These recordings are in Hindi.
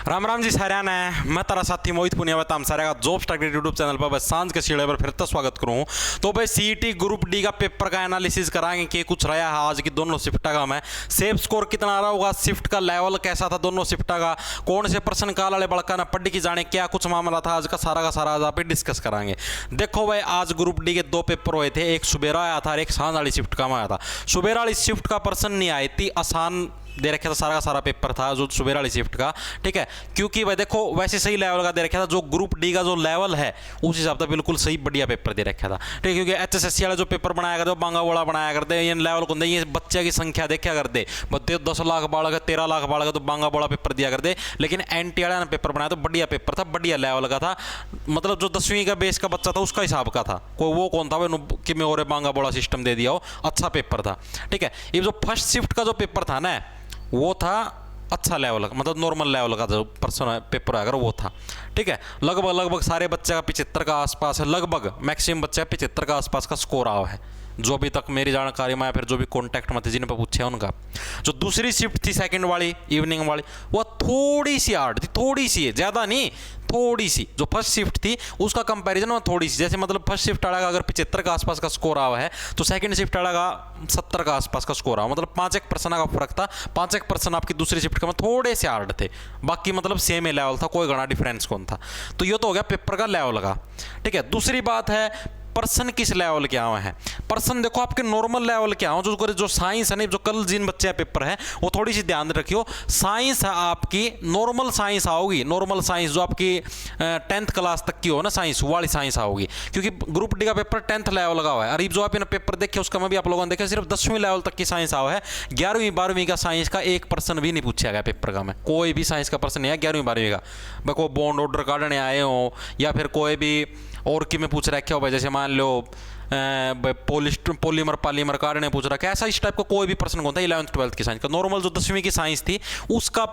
राम राम जी साਰਿਆਂ ने मैं तारा साथी मोहित पुनिया बताम सारे का जॉब स्टार्ट यूट्यूब चैनल पर बस सांझ के सीढ़े पर फिर तो स्वागत करूँ। तो भाई सीईटी ग्रुप डी का पेपर का एनालिसिस कराएंगे कि कुछ रहा है आज की दोनों शिफ्ट का। मैं सेफ स्कोर कितना आ रहा होगा, शिफ्ट का लेवल कैसा था दोनों शिफ्ट का, कौन से प्रश्न काल वाले बड़का ना पढ़ की जाने क्या कुछ मामला था आज का सारा आज आप डिस्कस कराएंगे। देखो भाई आज ग्रुप डी के दो पेपर हुए थे, एक सुबेरा आया था और एक सांझ वाली शिफ्ट का में आया था। सुबेरा वाली शिफ्ट का प्रश्न नहीं आई थी, आसान दे रखा था, सारा पेपर था जो सुबेरा वाली शिफ्ट का, ठीक है। क्योंकि भाई देखो वैसे सही लेवल का दे रखा था, जो ग्रुप डी का जो लेवल है उस हिसाब से बिल्कुल सही बढ़िया पेपर दे रखा था, ठीक है। क्योंकि एचएसएससी वाले जो पेपर बनाया करते बांगा बोला बनाया करते ये लेवल को ये बच्चे की संख्या देखा करते, बच्चे 10 लाख बालक है 13 लाख बालक है तो बांगा बोला पेपर दिया करते। लेकिन एनटी वाला ने पेपर बनाया तो बढ़िया पेपर था, बढ़िया लेवल का था, मतलब जो 10वीं का बेस का बच्चा था उसका हिसाब का था, कोई वो कौन था भाई कि मैं और बांगा बोला सिस्टम दे दिया हो, अच्छा पेपर था, ठीक है। ये जो फर्स्ट शिफ्ट का जो पेपर था ना वो था अच्छा लेवल का, मतलब नॉर्मल लेवल का जो पर्सन पेपर अगर वो था, ठीक है। लगभग सारे बच्चे का 75 का आसपास है, लगभग मैक्सिमम बच्चे का 75 का आसपास का स्कोर आया है जो अभी तक मेरी जानकारी में, फिर जो भी कॉन्टैक्ट में थे जिन पर पूछे उनका। जो दूसरी शिफ्ट थी सेकंड वाली इवनिंग वाली वो थोड़ी सी हार्ड थी, थोड़ी सी है, ज़्यादा नहीं थोड़ी सी। जो फर्स्ट शिफ्ट थी उसका कंपैरिजन में थोड़ी सी, जैसे मतलब फर्स्ट शिफ्ट वाला का अगर 75 का आसपास का स्कोर आया है तो सेकंड शिफ्ट वाला का 70 का आसपास का स्कोर आया, मतलब 5-1% का फर्क था। 5-1% आपकी दूसरी शिफ्ट का में थोड़े से हार्ड थे, बाकी मतलब सेम ही लेवल था, कोई घना डिफरेंस कौन था। तो ये तो हो गया पेपर का लेवल का, ठीक है। दूसरी बात है पर्सन किस लेवल के आए हैं। पर्सन देखो आपके नॉर्मल लेवल के आओ, जो साइंस है ना, जो कल जिन बच्चे पेपर है वो थोड़ी सी ध्यान रखियो। साइंस है आपकी नॉर्मल साइंस आओगी, नॉर्मल साइंस जो आपकी 10th क्लास तक की हो ना, साइंस वाली साइंस आओगी, क्योंकि ग्रुप डी का पेपर 10th लेवल का हुआ है। अरे जो आप पेपर देखे उसका मैं भी आप लोगों ने देखा सिर्फ 10वीं लेवल तक की साइंस आओ है। 11वीं 12वीं का साइंस का एक पर्सन भी नहीं पूछा गया पेपर का, में कोई भी साइंस का पर्सन नहीं है 11वीं 12वीं का। मैं कोई बॉन्ड ऑर्डर काटने आए हो या फिर कोई भी और कि मैं पूछ रखा हो भाई, जैसे मान लो पॉलीमर पालीमर कार्ड ने पूछ रहा है, ऐसा इस टाइप का कोई भी प्रश्न होता है 11th 12th की साइंस का। नॉर्मल जो 10वीं की साइंस थी उसका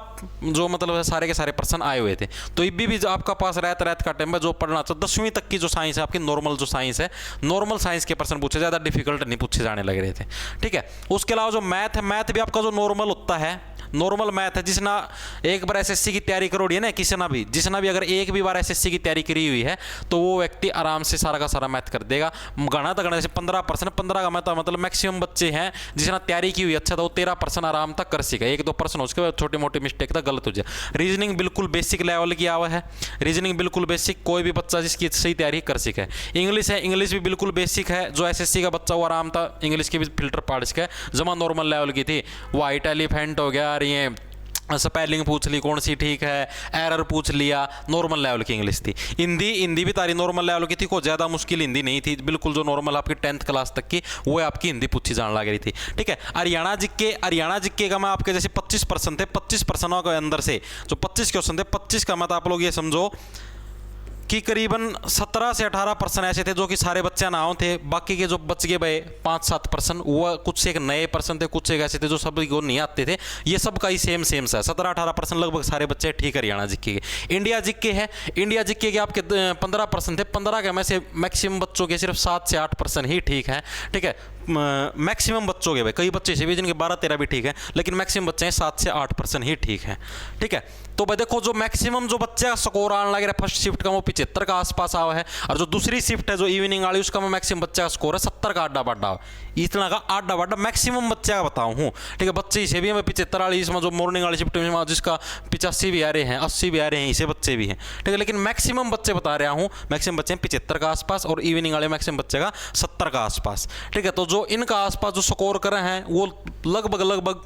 जो मतलब सारे के सारे प्रश्न आए हुए थे। तो ये भी आपका पास रहत का टाइम में जो पढ़ना तो 10वीं तक की जो साइंस है आपकी नॉर्मल जो साइंस है, नॉर्मल साइंस के प्रश्न पूछे, ज़्यादा डिफिकल्ट नहीं पूछे जाने लग रहे थे, ठीक है। उसके अलावा जो मैथ है, मैथ भी आपका जो नॉर्मल होता है, नॉर्मल मैथ है। जिसना एक बार एसएससी की तैयारी करोड़ी है ना, किसना भी जिसना भी अगर एक भी बार एसएससी की तैयारी करी हुई है तो वो व्यक्ति आराम से सारा का सारा मैथ कर देगा। गणा तक जैसे 15%, 15 का मैथ मतलब मैक्सिमम बच्चे हैं जिसना तैयारी की हुई अच्छा था वो 13% आराम तक कर सके। 1-2 पर्सन उसके बाद छोटी मोटी मिस्टेक तक गलत हो जाए। रीजनिंग बिल्कुल बेसिक लेवल की आवा है, रीजनिंग बिल्कुल बेसिक, कोई भी बच्चा जिसकी सही तैयारी कर सके। इंग्लिश है, इंग्लिश भी बिल्कुल बेसिक है, जो एसएससी का बच्चा वो आराम था इंग्लिश की भी फिल्टर पाड़ सके, जमा नॉर्मल लेवल की थी। वाइट एलिफेंट हो गया, ये स्पेलिंग पूछ ली कौन सी ठीक है, एरर पूछ लिया, नॉर्मल लेवल की इंग्लिश थी। हिंदी भी तारी नॉर्मल लेवल की थी, कोई ज़्यादा मुश्किल हिंदी नहीं थी, बिल्कुल जो नॉर्मल आपकी 10th क्लास तक की वो आपकी हिंदी पूछी जाने लग रही थी, ठीक है। हरियाणा जिक्के का मैं आपके जैसे 25% थे, 25% के अंदर से जो 25 क्वेश्चन थे 25 का मत आप लोग ये समझो कि करीबन 17 से 18% ऐसे थे जो कि सारे बच्चे ना थे। बाकी के जो बच गए भाई 5-7% वो कुछ एक नए पर्सन थे, कुछ एक ऐसे थे जो सभी को नहीं आते थे। ये सब का ही सेम सा 17-18% लगभग सारे बच्चे ठीक हरियाणा जिक्के के। इंडिया जिक्के है, इंडिया जिक्के के आपके 15% थे, 15 के में से मैक्सिमम बच्चों के सिर्फ 7 से 8% ही ठीक है, ठीक है। मैक्सिमम बच्चों के भाई, कई बच्चे से भी जिनके 12-13 भी ठीक है, लेकिन मैक्सिमम बच्चे हैं 7 से 8% ही ठीक है, ठीक है। तो भाई देखो जो मैक्सिमम जो बच्चे का स्कोर आने लग रहा है फर्स्ट शिफ्ट का वो 75 का आसपास आवा है, और जो दूसरी शिफ्ट है जो इवनिंग वाली उसका मैं मैक्सिमम बच्चे का स्कोर है 70 का आड्डा बाड्डा, इतना का आड्डा बाड्डा मैक्सिमम बच्चे का बताऊँ हूँ, ठीक है। बच्चे इसे भी हमें 75 वाली इसमें जो मॉर्निंग वाली शिफ्ट में जिसका 85 भी आ रहे हैं, 80 भी आ रहे हैं, इसे बच्चे भी हैं, ठीक है। लेकिन मैक्सिमम बच्चे बता रहा हूँ, मैक्सिमम बच्चे 75 का आसपास और इवनिंग वाले मैक्सिमम बच्चे का 70 का आसपास, ठीक है। तो जो इनका आसपास जो स्कोर कर रहे हैं वो लगभग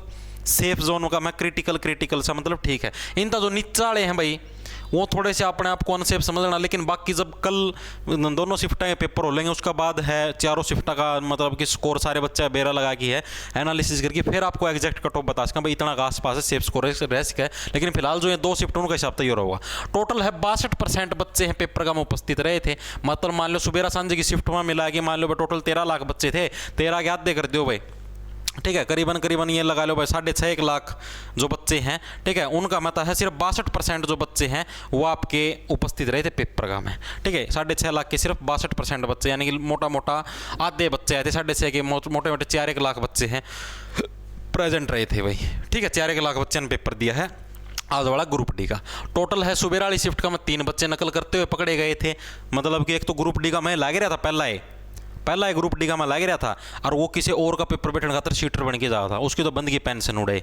सेफ जोन का, मैं क्रिटिकल सा मतलब ठीक है। इनका जो नीचे वाले हैं भाई वो थोड़े से अपने आप कॉन्सेप्ट समझना, लेकिन बाकी जब कल दोनों शिफ्टें के पेपर हो लेंगे उसका बाद है चारों शिफ्टा का मतलब कि स्कोर सारे बच्चे बेरा लगा की है एनालिसिस करके फिर आपको एग्जैक्ट कट ऑफ बता सकें भाई इतना का आसपास है सेफ स्कोर रह सके। लेकिन फिलहाल जो ये 2 शिफ्ट उनका हिसाब तैयार होगा। टोटल है 62% बच्चे हैं पेपर का में उपस्थित रहे थे, मतलब मान लो सुबेरा सांझे की शिफ्ट में मिला के मान लो टोटल 13 लाख बच्चे थे, 13 के आधे कर दो भाई, ठीक है। करीबन ये लगा लो भाई 6.5 लाख जो बच्चे हैं, ठीक है, उनका मत है सिर्फ 62% जो बच्चे हैं वो आपके उपस्थित रहे थे पेपर का में, ठीक है। 6.5 लाख के सिर्फ 62% बच्चे, यानी कि मोटा आधे बच्चे आए थे, 6.5 के मोटे 4 लाख बच्चे हैं प्रेजेंट रहे थे भाई, ठीक है। 4 लाख बच्चे ने पेपर दिया है। आज वाला ग्रुप डी का टोटल है सुबह वाली शिफ्ट का मैं 3 बच्चे नकल करते हुए पकड़े गए थे। मतलब कि एक तो ग्रुप डी का मैं लागे रहा था पहला है ग्रुप डी का मैं लागे रहा था, और वो किसी और का पेपर बैठने खातर सीटर बन के जा था। उसकी तो बंद की पेंशन उड़े,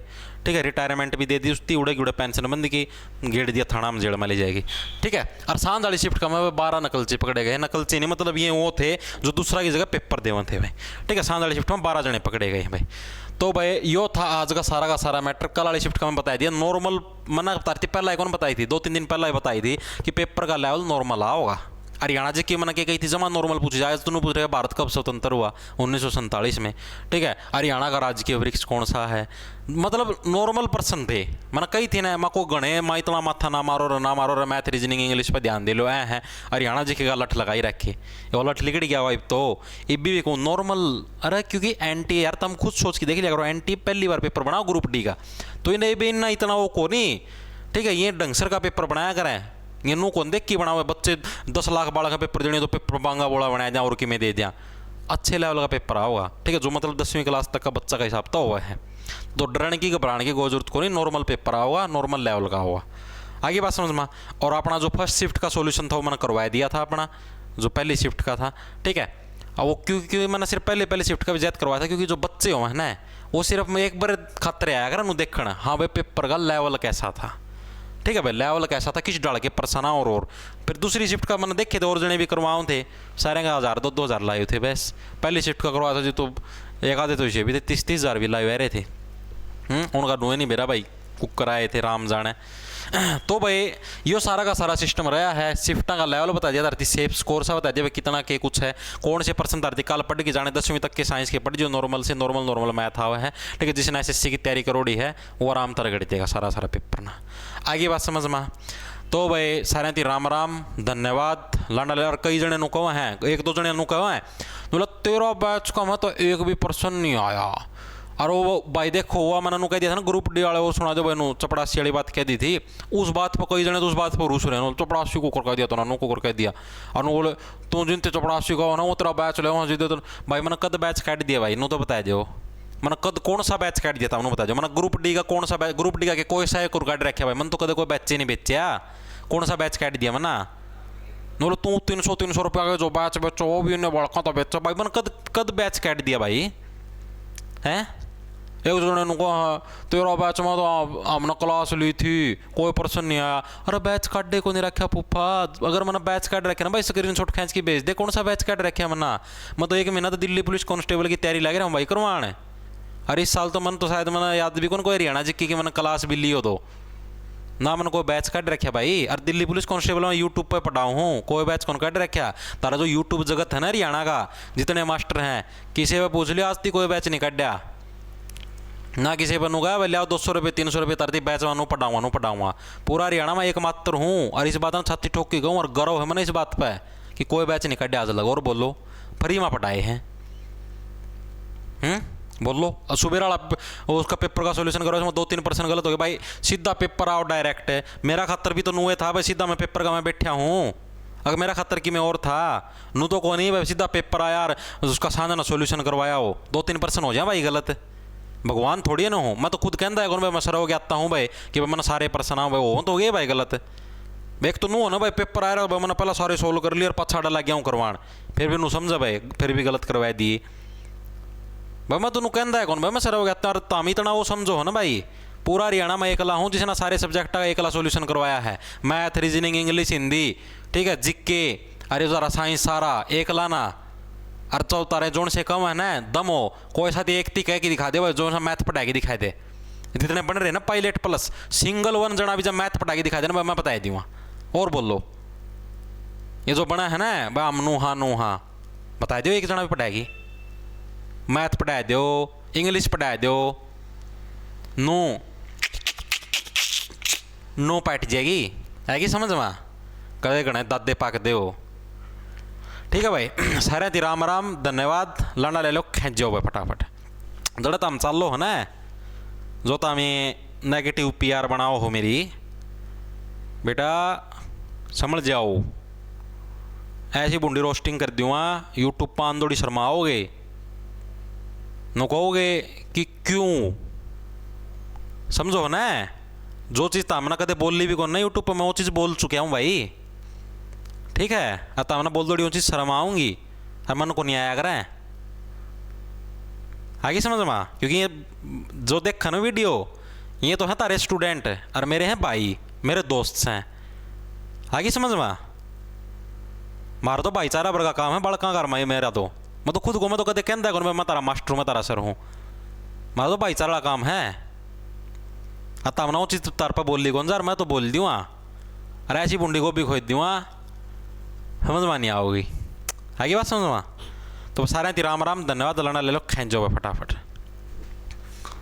ठीक है, रिटायरमेंट भी दे दी उसकी, उड़े उड़े पेंशन बंद की, गेड़ दिया थाना में जेल में ले जाएगी, ठीक है। और सांझ वाली शिफ्ट का मैं 12 नकलची पकड़े गए। नकलची नहीं मतलब ये वो थे जो दूसरा की जगह पेपर देवन थे भाई, ठीक है। सांझ वाली शिफ्ट में 12 जने पकड़े गए भाई। तो भाई यो था आज का सारा मैटर। कल वाली शिफ्ट का मैं बता दिया नॉर्मल, मना बता रही थी पहला कौन बताई थी, 2-3 दिन पहला ही बताई थी कि पेपर का लेवल नॉर्मल आ होगा। हरियाणा जी की मन के कही थी जमा नॉर्मल पूछी जाए तो पूछ रहे भारत कब स्वतंत्र हुआ, 1947 में, ठीक है। हरियाणा का राजकीय वृक्ष कौन सा है, मतलब नॉर्मल पर्सन थे। मैंने कही थी ना, मैं को गणे मैं इतना माथा ना मारो रे मैथ रीजनिंग इंग्लिश पर ध्यान दे लो है। हरियाणा जी की लठ लगाई रखे, ये लठ लिकड़ गया भाई। तो ये भी को नॉर्मल, अरे क्योंकि एनटी यार तुम खुद सोच के देख लिया करो, एनटी पहली बार पेपर बनाओ ग्रुप डी का, तो इन्हें भी इतना इतना वो को नहीं, ठीक है। ये ढंगसर का पेपर बनाया करें, ये नू कौन देख की बनाओ बच्चे 10 लाख बालक का पेपर देने तो पेपर बांगा बोला बनाया जाए और कि मैं दे दिया, अच्छे लेवल का पेपर होगा, ठीक है। जो मतलब 10वीं क्लास तक का बच्चा का हिसाब तो हुआ है, तो डरने की घबराने की कोई जरूरत को नहीं, नॉर्मल पेपर होगा, नॉर्मल लेवल का होगा। आगे बात समझ में। और अपना जो फर्स्ट शिफ्ट का सॉल्यूशन था वो मैंने करवा दिया था, अपना जो पहली शिफ्ट का था, ठीक है। और वो क्योंकि मैंने सिर्फ पहले शिफ्ट का भी ज्यादा करवाया था, क्योंकि जो बच्चे हो है ना वो सिर्फ एक बार खतरे आया कर देखना, हाँ भाई पेपर का लेवल कैसा था, ठीक है भाई, लेवल कैसा था, किस डाल के परसना। और फिर दूसरी शिफ्ट का मैंने देखे थे और जने भी करवाओ थे, सारे का 1000-2000 लाए थे बस। पहली शिफ्ट का करवाया था जी तो एक आधे तो इसे भी थे 30-30 हज़ार भी लाए रहे थे। उनका नुए नहीं मेरा भाई, कुकर आए थे राम जाने। तो भाई यो सारा का सारा सिस्टम रहा है। शिफ्टा का लेवल बता दिया धरती, सेफ स्कोर सा बता दिया भाई कितना के कुछ है, कौन से पर्सन धरती कल पढ़ के जाने 10वीं तक के साइंस के पढ़ जो नॉर्मल से नॉर्मल मैथ हुआ है, ठीक है। जिसने एसएससी की तैयारी करोड़ी है वो आराम तरह गढ़ देगा सारा पेपर ना। आगे बात समझ में। तो भाई सारे थी राम राम धन्यवाद लाडा। और कई जने नु कहो हैं, 1-2 जने नु कहो हैं बोला 13 बैच का मैं तो एक भी पर्सन नहीं आया। और वो भाई देखो हुआ मैंने कह दिया था ना ग्रुप डी वाले, वो सुना जो भाई चपड़ासी वाली बात कह दी थी, उस बात पर कई जने तो उस बात पर रूस रहे चपड़ासी को कर दिया तो ना को कर दिया। और बोले तू जिनते चपड़ासी का हो ना वो तेरा बैच ले वहाँ जीते तो भाई मैंने कद बैच काट दिया भाई, नू तो बताया जो मैंने कद कौन सा बैच काट दिया था उन्होंने बता दो। मैंने ग्रुप डी का कौन सा बैच, ग्रुप डी का कोई सा एक काट रखा भाई, मैंने तो कद कोई बैच ही नहीं बेचा, कौन सा बैच काट दिया मैंने। बोलो तू 300 रुपया का जो बैच बेचो वो भी उन्हें बड़का तो बेचो भाई, मैंने कद बैच काट दिया भाई हैं। एक जने को तेरा बैच में तो हमने क्लास ली थी कोई पर्सन नहीं आया, अरे बैच काट दे को नहीं रखा पुप्पा। अगर मैंने बैच काट रखे ना भाई स्क्रीनशॉट खींच के भेज दे, कौन सा बैच काट रखे मैंने। मैं तो 1 महीना तो दिल्ली पुलिस कांस्टेबल की तैयारी लग रहा हूँ भाई करवाने। अरे इस साल तो मन तो शायद मैंने याद भी कौन कोई हरियाणा जिक्की की मैंने क्लास भी ली हो दो ना, मैंने कोई बैच काट रखा भाई। और दिल्ली पुलिस कांस्टेबल में यूट्यूब पे पढ़ाऊँ हूँ, कोई बैच कौन काट रखा। तारा जो यूट्यूब जगत है ना हरियाणा का, जितने मास्टर हैं किसी पे पूछ लिया आज तक कोई बैच नहीं काटा ना, किसी पर नुगा भाई लिया 200 रुपये 300 रुपये तरती बैच वानू पढ़ाऊँगा। पूरा हरियाणा में एकमात्र हूँ और इस बात में छाती ठोक के गऊँ और गर्व है मैंने इस बात पर कि कोई बैच नहीं काटे आज लगा। और बोलो फ्री में पढ़ाए हैं, बोलो सुबह वाला उसका पेपर का सॉल्यूशन करो, उसमें 2-3% गलत हो गया भाई, सीधा पेपर आओ डायरेक्ट है। मेरा खतर भी तो नुए था भाई, सीधा मैं पेपर का मैं बैठा हूँ, अगर मेरा खतर की मैं और था नू तो कौन नहीं भाई, सीधा पेपर आया यार उसका साझा ना सॉल्यूशन करवाया हो, 2-3% हो जाए भाई गलत, भगवान थोड़ी है ना हो। मैं तो खुद कहता है भाई मैं सर हो गया आता हूँ भाई कि भाई मैंने सारे पर्सन आओ भाई वो तो हो गए भाई गलत। भाई एक तो नू हो ना भाई पेपर आ रहा भाई मैंने पहला सारे सोल्व कर लिया और पछाड़ा लग गया हूँ करवान, फिर भी नू समझा भाई फिर भी गलत करवा दिए भाई। मैं तो कहता है कौन भाई मैं सर हो गया और तामी इतना वो समझो है ना भाई। पूरा हरियाणा में एकला हूँ जिसने सारे सब्जेक्ट का एकला सॉल्यूशन करवाया है, मैथ रीजनिंग इंग्लिश हिंदी, ठीक है, जिक्के अरे जरा साइंस सारा एकला ना। और तो तारे जोन से कम है ना दम हो कोई साथ एक ती कह के दिखा दे भाई, जो सा मैथ पढ़ा के दिखाए दे, जितने बन रहे ना पायलट प्लस सिंगल वन जना भी जब मैथ पढ़ा के दिखा दे ना मैं बता दूँगा। और बोल लो ये जो बना है ना भाई हम नू हाँ बता दो, एक जना भी पढ़ाएगी, मैथ पढ़ा दो, इंग्लिश पढ़ा दो, नो पाट जाएगी आएगी समझ में, कदे गणे दादे पाक दे हो। ठीक है भाई सारे ती राम राम धन्यवाद लाना ले लो खेच जाओ भाई फटाफट जड़ा तम चाल लो है ना, जो तमें नेगेटिव PR बनाओ हो मेरी बेटा समझ जाओ, ऐसी बुंडी रोस्टिंग कर दूँगा यूट्यूब पर आंदोड़ी शर्माओगे न कहोगे कि क्यों, समझो ना जो चीज़ तामना कदे बोल ली भी कौन ना यूट्यूब पर, मैं वो चीज़ बोल चुका हूँ भाई। ठीक है, अब तामना बोल दो वो चीज़ शर्म आऊँगी, अब मन को नहीं आया करें आगे समझ में। क्योंकि ये जो देखा ना वीडियो, ये तो है तारे स्टूडेंट और मेरे हैं भाई, मेरे दोस्त हैं। आगे समझ में, मार तो भाईचारा वर्गा काम है बड़का घर में मेरा तो। मैं तो खुद को मैं तो कदे कहता है मैं तारा मास्टर हूँ, मैं तारा सर हूँ। मारा तो भाईचारा काम है। आता ना वो चीज़ तार पर बोल ली कौन जार, मैं तो बोल दूँ अरे ऐसी बुंडी को भी खोद दूँ, समझ में नहीं आओगी। आगे बात समझ में। तो सारे राम राम, धन्यवाद। लना ले लो, खेच जाओ फटाफट।